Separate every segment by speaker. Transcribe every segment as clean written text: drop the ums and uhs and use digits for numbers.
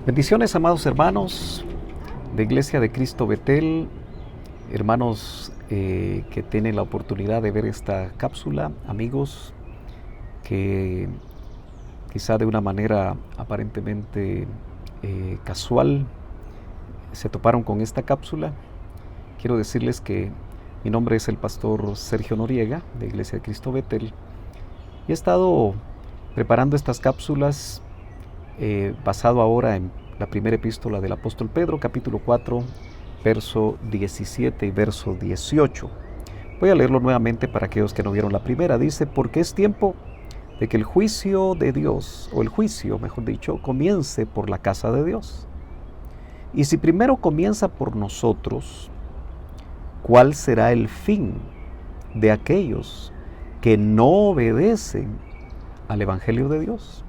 Speaker 1: Bendiciones, amados hermanos de Iglesia de Cristo Betel, hermanos que tienen la oportunidad de ver esta cápsula, amigos que quizá de una manera aparentemente casual se toparon con esta cápsula. Quiero decirles que mi nombre es el pastor Sergio Noriega de Iglesia de Cristo Betel y he estado preparando estas cápsulas basado ahora en la primera epístola del apóstol Pedro, capítulo 4, verso 17 y verso 18. Voy a leerlo nuevamente para aquellos que no vieron la primera. Dice: porque es tiempo de que el juicio de Dios, o el juicio, mejor dicho, comience por la casa de Dios. Y si primero comienza por nosotros, ¿cuál será el fin de aquellos que no obedecen al Evangelio de Dios?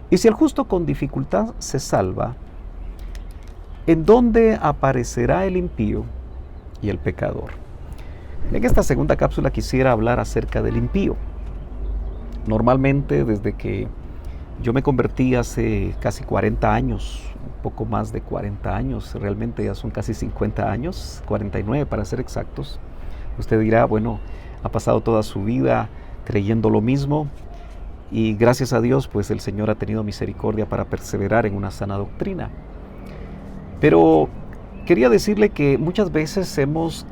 Speaker 1: Y si el justo con dificultad se salva, ¿en dónde aparecerá el impío y el pecador? En esta segunda cápsula quisiera hablar acerca del impío. Normalmente, desde que yo me convertí hace casi 40 años, un poco más de 40 años, realmente ya son casi 50 años, 49 para ser exactos. Usted dirá, bueno, ha pasado toda su vida creyendo lo mismo. Y gracias a Dios, pues el Señor ha tenido misericordia para perseverar en una sana doctrina. Pero quería decirle que muchas veces hemos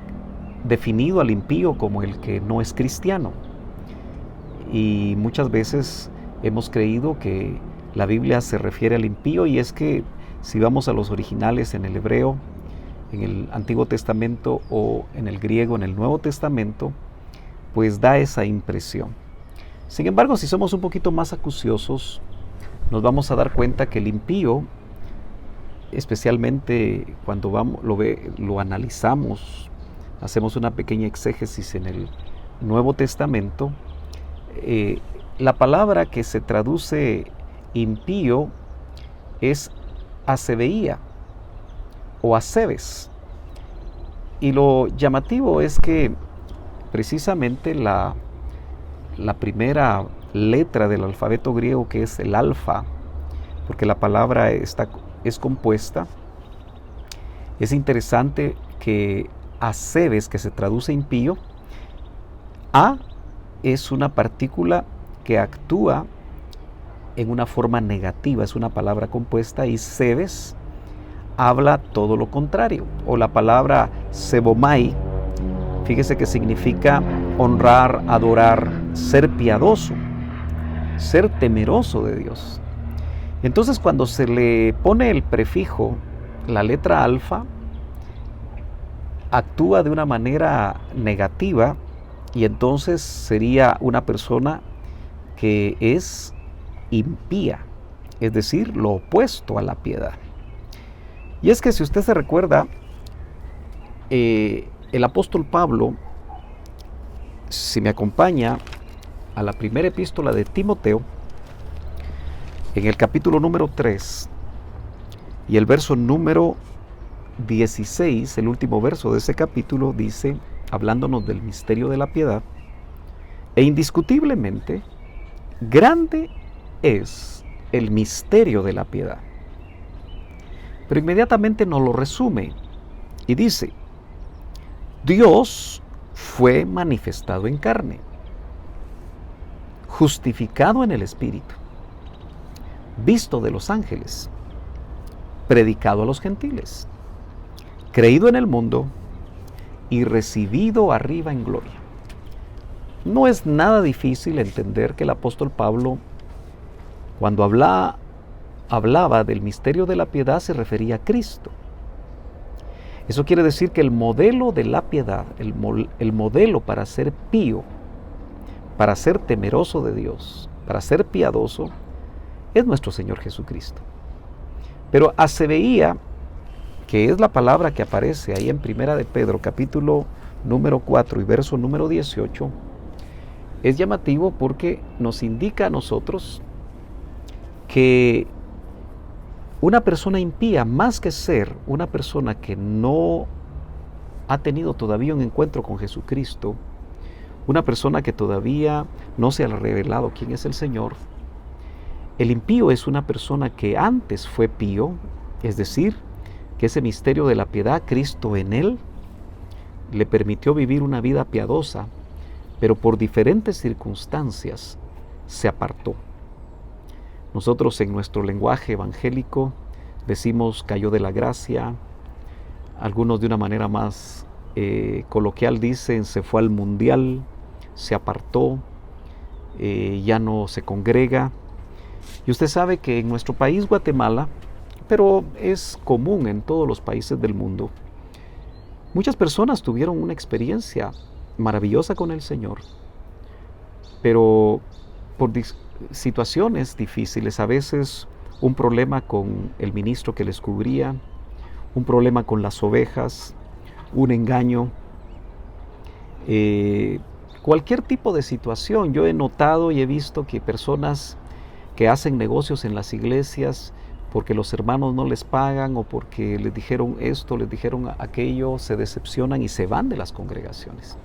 Speaker 1: definido al impío como el que no es cristiano. Y muchas veces hemos creído que la Biblia se refiere al impío, y es que si vamos a los originales en el hebreo, en el Antiguo Testamento, o en el griego, en el Nuevo Testamento, pues da esa impresión. Sin embargo, si somos un poquito más acuciosos, nos vamos a dar cuenta que el impío, especialmente cuando lo analizamos, hacemos una pequeña exégesis en el Nuevo Testamento, la palabra que se traduce impío es asebeía o asebes. Y lo llamativo es que precisamente la primera letra del alfabeto griego, que es el alfa, porque la palabra es compuesta, es interesante que asebes, que se traduce impío, a es una partícula que actúa en una forma negativa, es una palabra compuesta, y sebes habla todo lo contrario. O la palabra sebomai, fíjese que significa honrar, adorar, ser piadoso, ser temeroso de Dios. Entonces, cuando se le pone el prefijo, la letra alfa, actúa de una manera negativa, y entonces sería una persona que es impía, es decir, lo opuesto a la piedad. Y es que si usted se recuerda, el apóstol Pablo, si me acompaña a la primera epístola de Timoteo, en el capítulo número 3 y el verso número 16, el último verso de ese capítulo, dice, hablándonos del misterio de la piedad: e indiscutiblemente grande es el misterio de la piedad. Pero inmediatamente nos lo resume y dice: Dios fue manifestado en carne, justificado en el Espíritu, visto de los ángeles, predicado a los gentiles, creído en el mundo y recibido arriba en gloria. No es nada difícil entender que el apóstol Pablo, cuando hablaba del misterio de la piedad, se refería a Cristo. Eso quiere decir que el modelo de la piedad, el modelo para ser pío, para ser temeroso de Dios, para ser piadoso, es nuestro Señor Jesucristo. Pero asebeía, que es la palabra que aparece ahí en Primera de Pedro, capítulo número 4 y verso número 18, es llamativo porque nos indica a nosotros que una persona impía, más que ser una persona que no ha tenido todavía un encuentro con Jesucristo, una persona que todavía no se ha revelado quién es el Señor, El impío es una persona que antes fue pío, es decir, que ese misterio de la piedad, Cristo en él, le permitió vivir una vida piadosa, pero por diferentes circunstancias se apartó. Nosotros en nuestro lenguaje evangélico decimos cayó de la gracia, algunos de una manera más coloquial dicen se fue al mundial, se apartó, ya no se congrega. Y usted sabe que en nuestro país, Guatemala, pero es común en todos los países del mundo, muchas personas tuvieron una experiencia maravillosa con el Señor, pero por situaciones difíciles, a veces un problema con el ministro que les cubría, un problema con las ovejas, un engaño, cualquier tipo de situación. Yo he notado y he visto que personas que hacen negocios en las iglesias porque los hermanos no les pagan o porque les dijeron esto, les dijeron aquello, se decepcionan y se van de las congregaciones.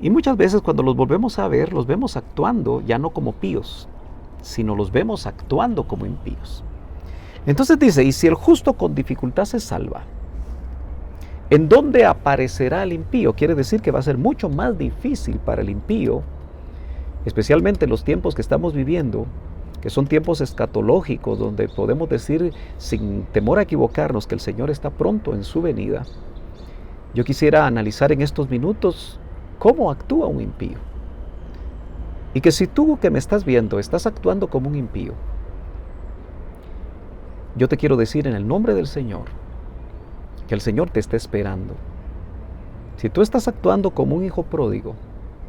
Speaker 1: Y muchas veces cuando los volvemos a ver, los vemos actuando ya no como píos, sino los vemos actuando como impíos. Entonces dice, y si el justo con dificultad se salva, ¿en dónde aparecerá el impío? Quiere decir que va a ser mucho más difícil para el impío, especialmente en los tiempos que estamos viviendo, que son tiempos escatológicos, donde podemos decir sin temor a equivocarnos que el Señor está pronto en su venida. Yo quisiera analizar en estos minutos cómo actúa un impío. Y que si tú que me estás viendo estás actuando como un impío, yo te quiero decir en el nombre del Señor, que el Señor te está esperando. Si tú estás actuando como un hijo pródigo,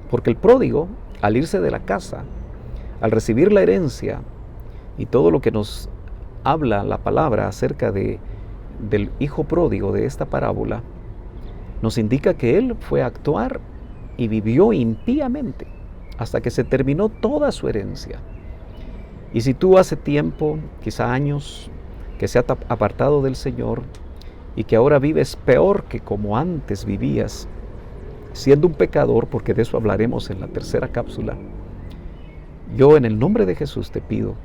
Speaker 1: porque el pródigo, al irse de la casa, al recibir la herencia y todo lo que nos habla la palabra acerca del hijo pródigo de esta parábola, nos indica que él fue a actuar y vivió impíamente hasta que se terminó toda su herencia. Y si tú hace tiempo, quizá años, que se ha apartado del Señor y que ahora vives peor que como antes vivías, siendo un pecador, porque de eso hablaremos en la tercera cápsula, yo en el nombre de Jesús te pido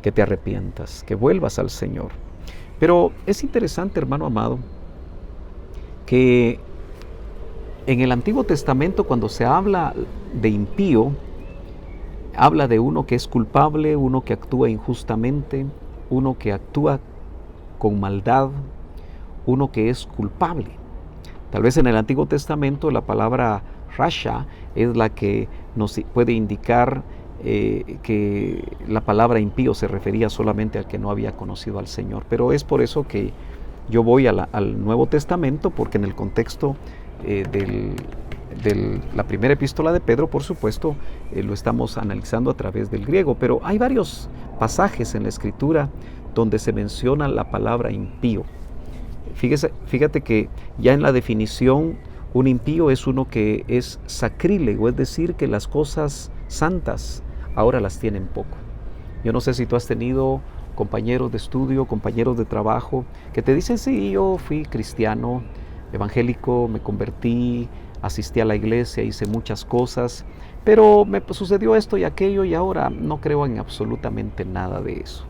Speaker 1: que te arrepientas, que vuelvas al Señor. Pero es interesante, hermano amado, que en el Antiguo Testamento cuando se habla de impío, habla de uno que es culpable, uno que actúa injustamente, uno que actúa con maldad, uno que es culpable. Tal vez en el Antiguo Testamento la palabra rasha es la que nos puede indicar que la palabra impío se refería solamente al que no había conocido al Señor. Pero es por eso que yo voy al Nuevo Testamento, porque en el contexto de la primera epístola de Pedro, por supuesto, lo estamos analizando a través del griego, pero hay varios pasajes en la Escritura donde se menciona la palabra impío. Fíjate que ya en la definición, un impío es uno que es sacrílego, es decir, que las cosas santas ahora las tienen poco. Yo no sé si tú has tenido compañeros de estudio, compañeros de trabajo, que te dicen, sí, yo fui cristiano, evangélico, me convertí, asistí a la iglesia, hice muchas cosas, pero me sucedió esto y aquello y ahora no creo en absolutamente nada de eso.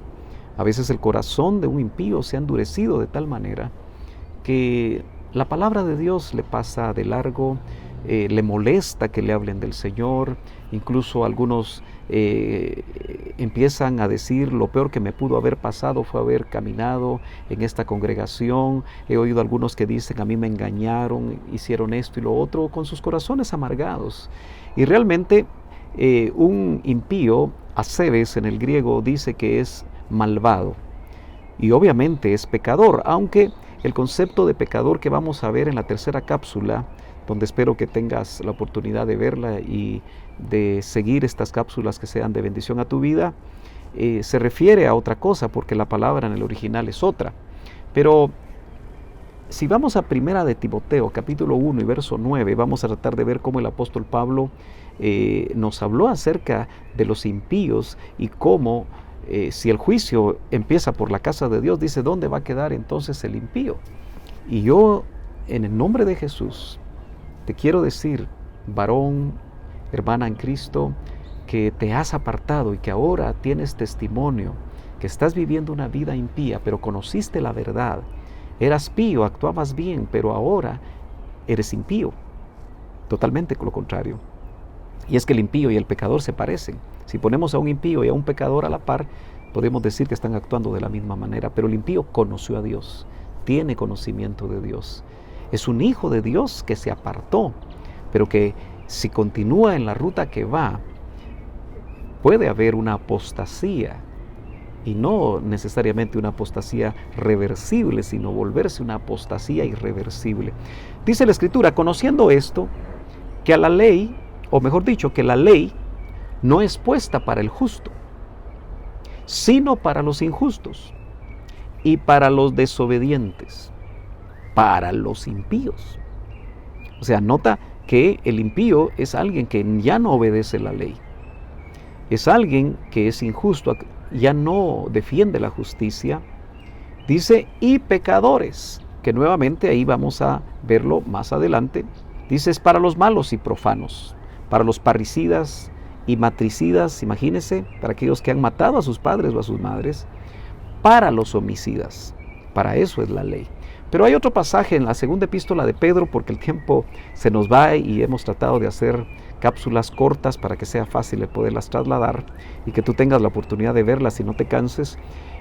Speaker 1: A veces el corazón de un impío se ha endurecido de tal manera que la palabra de Dios le pasa de largo, le molesta que le hablen del Señor, incluso algunos empiezan a decir lo peor que me pudo haber pasado fue haber caminado en esta congregación. He oído algunos que dicen a mí me engañaron, hicieron esto y lo otro, con sus corazones amargados. Y realmente un impío, asebes en el griego, dice que es malvado y obviamente es pecador, aunque el concepto de pecador que vamos a ver en la tercera cápsula, donde espero que tengas la oportunidad de verla y de seguir estas cápsulas que sean de bendición a tu vida, se refiere a otra cosa, porque la palabra en el original es otra. Pero si vamos a Primera de Timoteo, capítulo 1 y verso 9, vamos a tratar de ver cómo el apóstol Pablo nos habló acerca de los impíos y cómo si el juicio empieza por la casa de Dios, dice, ¿dónde va a quedar entonces el impío? Y yo, en el nombre de Jesús, te quiero decir, varón, hermana en Cristo, que te has apartado y que ahora tienes testimonio, que estás viviendo una vida impía, pero conociste la verdad. Eras pío, actuabas bien, pero ahora eres impío. Totalmente lo contrario. Y es que el impío y el pecador se parecen. Si ponemos a un impío y a un pecador a la par, podemos decir que están actuando de la misma manera. Pero el impío conoció a Dios, tiene conocimiento de Dios. Es un hijo de Dios que se apartó, pero que si continúa en la ruta que va, puede haber una apostasía. Y no necesariamente una apostasía reversible, sino volverse una apostasía irreversible. Dice la Escritura, conociendo esto, que a la ley, o mejor dicho, que la ley no es puesta para el justo, sino para los injustos y para los desobedientes, para los impíos. O sea, nota que el impío es alguien que ya no obedece la ley. Es alguien que es injusto, ya no defiende la justicia. Dice, y pecadores, que nuevamente ahí vamos a verlo más adelante. Dice, es para los malos y profanos, para los parricidas y matricidas, imagínense, para aquellos que han matado a sus padres o a sus madres, para los homicidas. Para eso es la ley. Pero hay otro pasaje en la segunda epístola de Pedro, porque el tiempo se nos va y hemos tratado de hacer cápsulas cortas para que sea fácil de poderlas trasladar y que tú tengas la oportunidad de verlas y no te canses.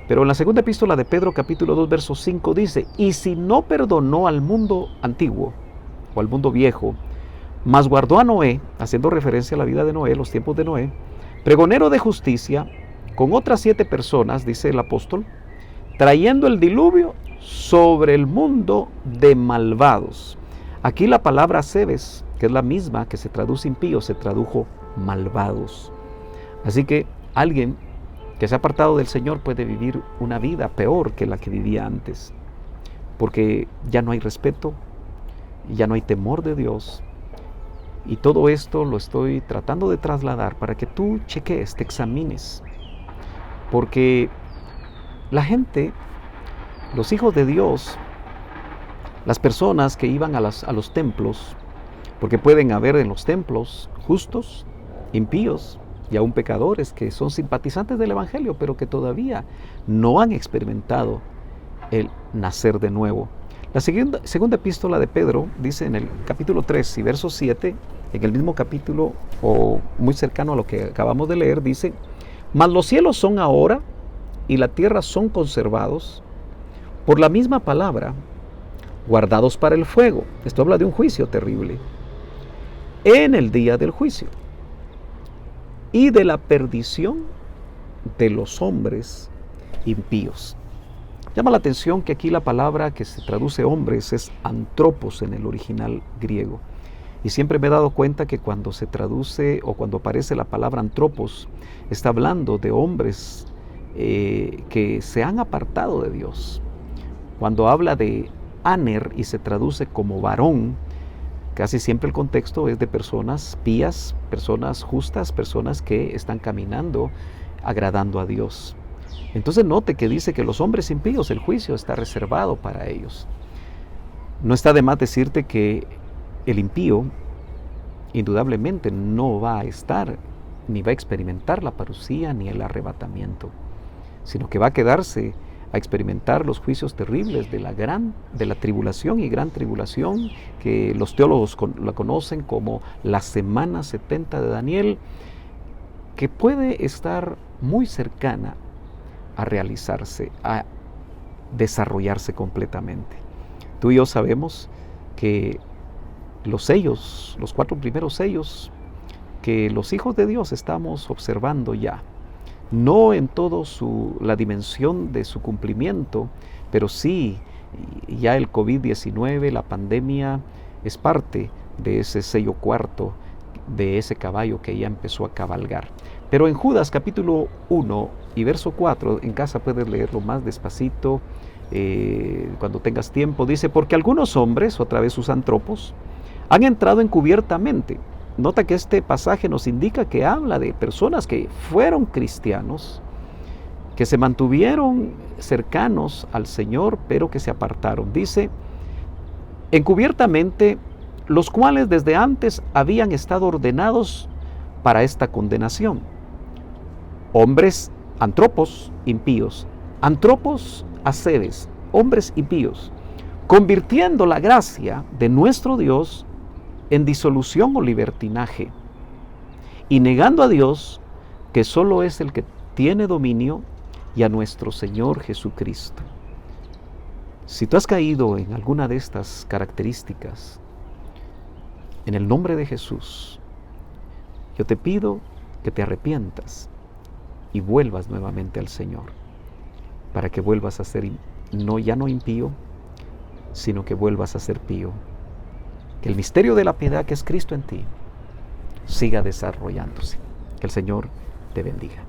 Speaker 1: Pero en la segunda epístola de Pedro, capítulo 2, verso 5 dice, y si no perdonó al mundo antiguo o al mundo viejo, mas guardó a Noé, haciendo referencia a la vida de Noé, los tiempos de Noé, pregonero de justicia, con otras 7 personas, dice el apóstol, trayendo el diluvio sobre el mundo de malvados. Aquí la palabra sebes, que es la misma que se traduce impío, se tradujo malvados. Así que alguien que se ha apartado del Señor puede vivir una vida peor que la que vivía antes, porque ya no hay respeto, ya no hay temor de Dios. Y todo esto lo estoy tratando de trasladar para que tú cheques, te examines, porque la gente, los hijos de Dios, las personas que iban a los templos, porque pueden haber en los templos justos, impíos y aún pecadores que son simpatizantes del Evangelio, pero que todavía no han experimentado el nacer de nuevo. La segunda epístola de Pedro dice en el capítulo 3 y verso 7, en el mismo capítulo o muy cercano a lo que acabamos de leer, dice, mas los cielos son ahora y la tierra son conservados por la misma palabra, guardados para el fuego. Esto habla de un juicio terrible, en el día del juicio y de la perdición de los hombres impíos. Llama la atención que aquí la palabra que se traduce hombres es antropos en el original griego. Y siempre me he dado cuenta que cuando se traduce o cuando aparece la palabra antropos, está hablando de hombres que se han apartado de Dios. Cuando habla de aner y se traduce como varón, casi siempre el contexto es de personas pías, personas justas, personas que están caminando agradando a Dios. Entonces note que dice que los hombres impíos, el juicio está reservado para ellos. No está de más decirte que el impío indudablemente no va a estar, ni va a experimentar la parucía ni el arrebatamiento, sino que va a quedarse a experimentar los juicios terribles de la tribulación y gran tribulación, que los teólogos la conocen como la semana 70 de Daniel, que puede estar muy cercana a realizarse, a desarrollarse completamente. Tú y yo sabemos que los sellos, los 4 primeros sellos, que los hijos de Dios estamos observando ya, no en toda la dimensión de su cumplimiento, pero sí ya el COVID-19, la pandemia, es parte de ese sello cuarto, de ese caballo que ya empezó a cabalgar. Pero en Judas capítulo 1 y verso 4, en casa puedes leerlo más despacito, cuando tengas tiempo, dice, porque algunos hombres, otra vez sus antropos, han entrado encubiertamente. Nota que este pasaje nos indica que habla de personas que fueron cristianos, que se mantuvieron cercanos al Señor, pero que se apartaron. Dice, encubiertamente, los cuales desde antes habían estado ordenados para esta condenación. Hombres, antropos, impíos. Antropos, acedes, hombres impíos, convirtiendo la gracia de nuestro Dios en disolución o libertinaje, y negando a Dios, que solo es el que tiene dominio, y a nuestro Señor Jesucristo. Si tú has caído en alguna de estas características, en el nombre de Jesús, yo te pido que te arrepientas y vuelvas nuevamente al Señor, para que vuelvas a ser ya no impío, sino que vuelvas a ser pío. Que el misterio de la piedad que es Cristo en ti siga desarrollándose. Que el Señor te bendiga.